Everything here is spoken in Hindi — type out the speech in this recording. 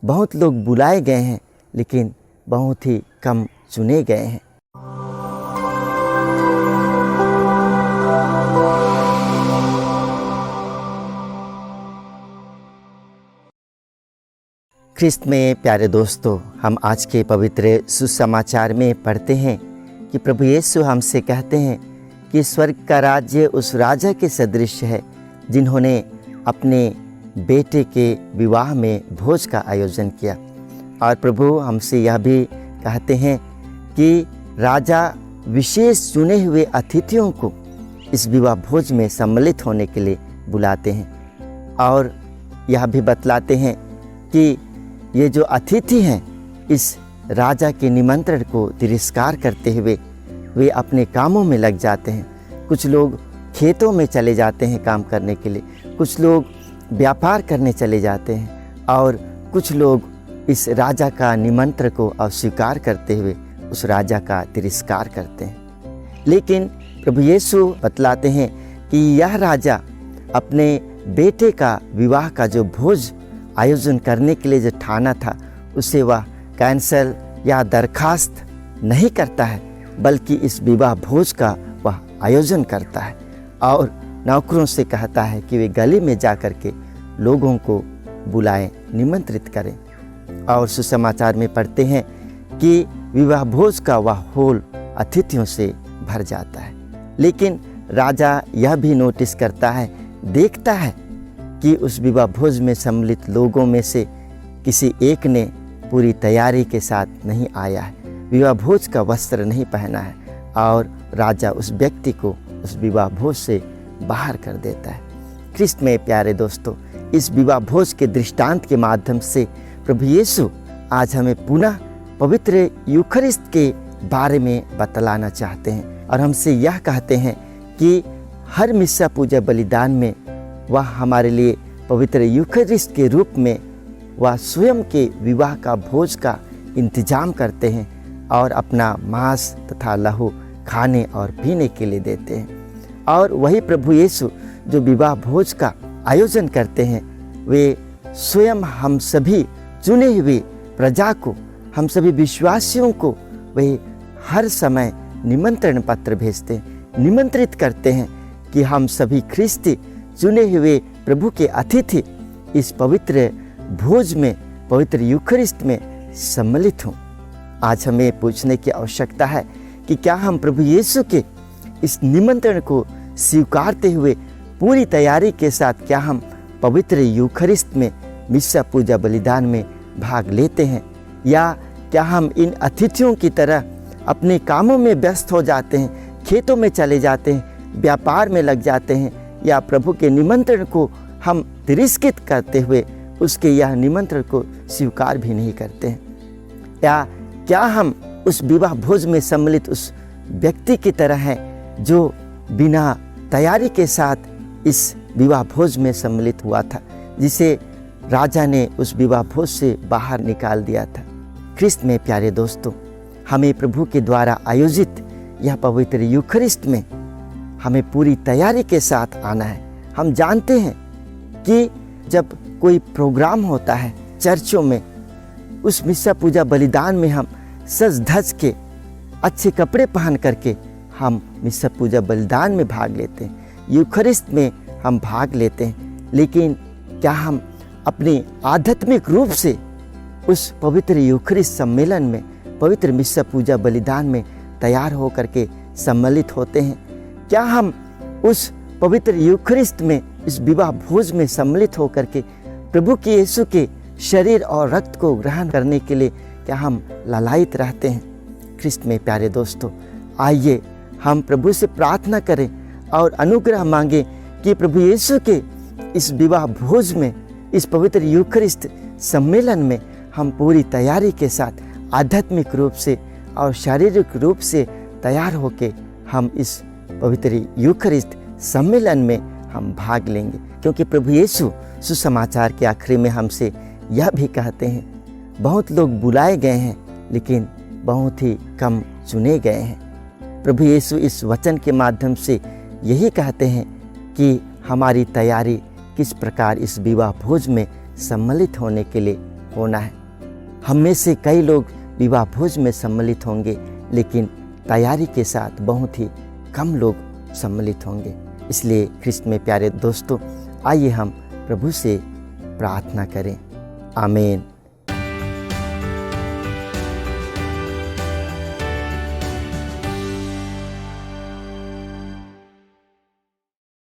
बहुत लोग बुलाए गए हैं, लेकिन बहुत ही कम चुने गए हैं। ख्रिस्त में प्यारे दोस्तों, हम आज के पवित्र सुसमाचार में पढ़ते हैं कि प्रभु यीशु हमसे कहते हैं कि स्वर्ग का राज्य उस राजा के सदृश है जिन्होंने अपने बेटे के विवाह में भोज का आयोजन किया। और प्रभु हमसे यह भी कहते हैं कि राजा विशेष चुने हुए अतिथियों को इस विवाह भोज में सम्मिलित होने के लिए बुलाते हैं। और यह भी बतलाते हैं कि ये जो अतिथि हैं इस राजा के निमंत्रण को तिरस्कार करते हुए वे अपने कामों में लग जाते हैं। कुछ लोग खेतों में चले जाते हैं काम करने के लिए, कुछ लोग व्यापार करने चले जाते हैं और कुछ लोग इस राजा का निमंत्रण को अस्वीकार करते हुए उस राजा का तिरस्कार करते हैं। लेकिन प्रभु यीशु बतलाते हैं कि यह राजा अपने बेटे का विवाह का जो भोज आयोजन करने के लिए जो ठाना था उसे वह कैंसल या दरखास्त नहीं करता है, बल्कि इस विवाह भोज का वह आयोजन करता है और नौकरों से कहता है कि वे गली में जा कर के लोगों को बुलाएं, निमंत्रित करें। और सुसमाचार में पढ़ते हैं कि विवाह भोज का वह हॉल अतिथियों से भर जाता है। लेकिन राजा यह भी नोटिस करता है, देखता है कि उस विवाह भोज में सम्मिलित लोगों में से किसी एक ने पूरी तैयारी के साथ नहीं आया है, विवाह भोज का वस्त्र नहीं पहना है, और राजा उस व्यक्ति को उस विवाह भोज से बाहर कर देता है। ख्रिस्त में प्यारे दोस्तों, इस विवाह भोज के दृष्टांत के माध्यम से प्रभु यीशु आज हमें पुनः पवित्र यूखरिस्त के बारे में बतलाना चाहते हैं और हमसे यह कहते हैं कि हर मिस्सा पूजा बलिदान में वह हमारे लिए पवित्र यूखरिस्त के रूप में वह स्वयं के विवाह का भोज का इंतजाम करते हैं और अपना मांस तथा लहू खाने और पीने के लिए देते हैं। और वही प्रभु यीशु जो विवाह भोज का आयोजन करते हैं, वे स्वयं हम सभी चुने हुए प्रजा को, हम सभी विश्वासियों को वे हर समय निमंत्रण पत्र भेजते हैं, निमंत्रित करते हैं कि हम सभी ख्रिस्ती चुने हुए प्रभु के अतिथि इस पवित्र भोज में, पवित्र यूखरिस्त में सम्मिलित हों। आज हमें पूछने की आवश्यकता है कि क्या हम प्रभु यीशु के इस निमंत्रण को स्वीकारते हुए पूरी तैयारी के साथ क्या हम पवित्र यूखरिस्त में मिस्सा पूजा बलिदान में भाग लेते हैं, या क्या हम इन अतिथियों की तरह अपने कामों में व्यस्त हो जाते हैं, खेतों में चले जाते हैं, व्यापार में लग जाते हैं, या प्रभु के निमंत्रण को हम तिरस्कृत करते हुए उसके यह निमंत्रण को स्वीकार भी नहीं करते हैं, या क्या हम उस विवाह भोज में सम्मिलित उस व्यक्ति की तरह हैं जो बिना तैयारी के साथ इस विवाह भोज में सम्मिलित हुआ था, जिसे राजा ने उस विवाह भोज से बाहर निकाल दिया था। ख्रिस्त में प्यारे दोस्तों, हमें प्रभु के द्वारा आयोजित यह पवित्र यूखरिस्त में हमें पूरी तैयारी के साथ आना है। हम जानते हैं कि जब कोई प्रोग्राम होता है चर्चों में, उस मिस्सा पूजा बलिदान में हम सज धज के अच्छे कपड़े पहन करके हम मिस्सा पूजा बलिदान में भाग लेते हैं, यूखरिस्त में हम भाग लेते हैं। लेकिन क्या हम अपने आध्यात्मिक रूप से उस पवित्र यूखरिस्त सम्मेलन में, पवित्र मिस्सा पूजा बलिदान में तैयार होकर के सम्मिलित होते हैं? क्या हम उस पवित्र यूखरिस्त में, इस विवाह भोज में सम्मिलित होकर के प्रभु के यीशु के शरीर और रक्त को ग्रहण करने के लिए क्या हम लालायित रहते हैं? ख्रिस्त में प्यारे दोस्तों, आइए हम प्रभु से प्रार्थना करें और अनुग्रह मांगे कि प्रभु यीशु के इस विवाह भोज में, इस पवित्र यूखरिस्त सम्मेलन में हम पूरी तैयारी के साथ आध्यात्मिक रूप से और शारीरिक रूप से तैयार होके हम इस पवित्र यूखरिस्त सम्मेलन में हम भाग लेंगे। क्योंकि प्रभु यीशु सुसमाचार के आखिरी में हमसे यह भी कहते हैं, बहुत लोग बुलाए गए हैं लेकिन बहुत ही कम चुने गए हैं। प्रभु यीशु इस वचन के माध्यम से यही कहते हैं कि हमारी तैयारी किस प्रकार इस विवाह भोज में सम्मिलित होने के लिए होना है। हम में से कई लोग विवाह भोज में सम्मिलित होंगे, लेकिन तैयारी के साथ बहुत ही कम लोग सम्मिलित होंगे। इसलिए ख्रिस्त में प्यारे दोस्तों, आइए हम प्रभु से प्रार्थना करें। आमीन।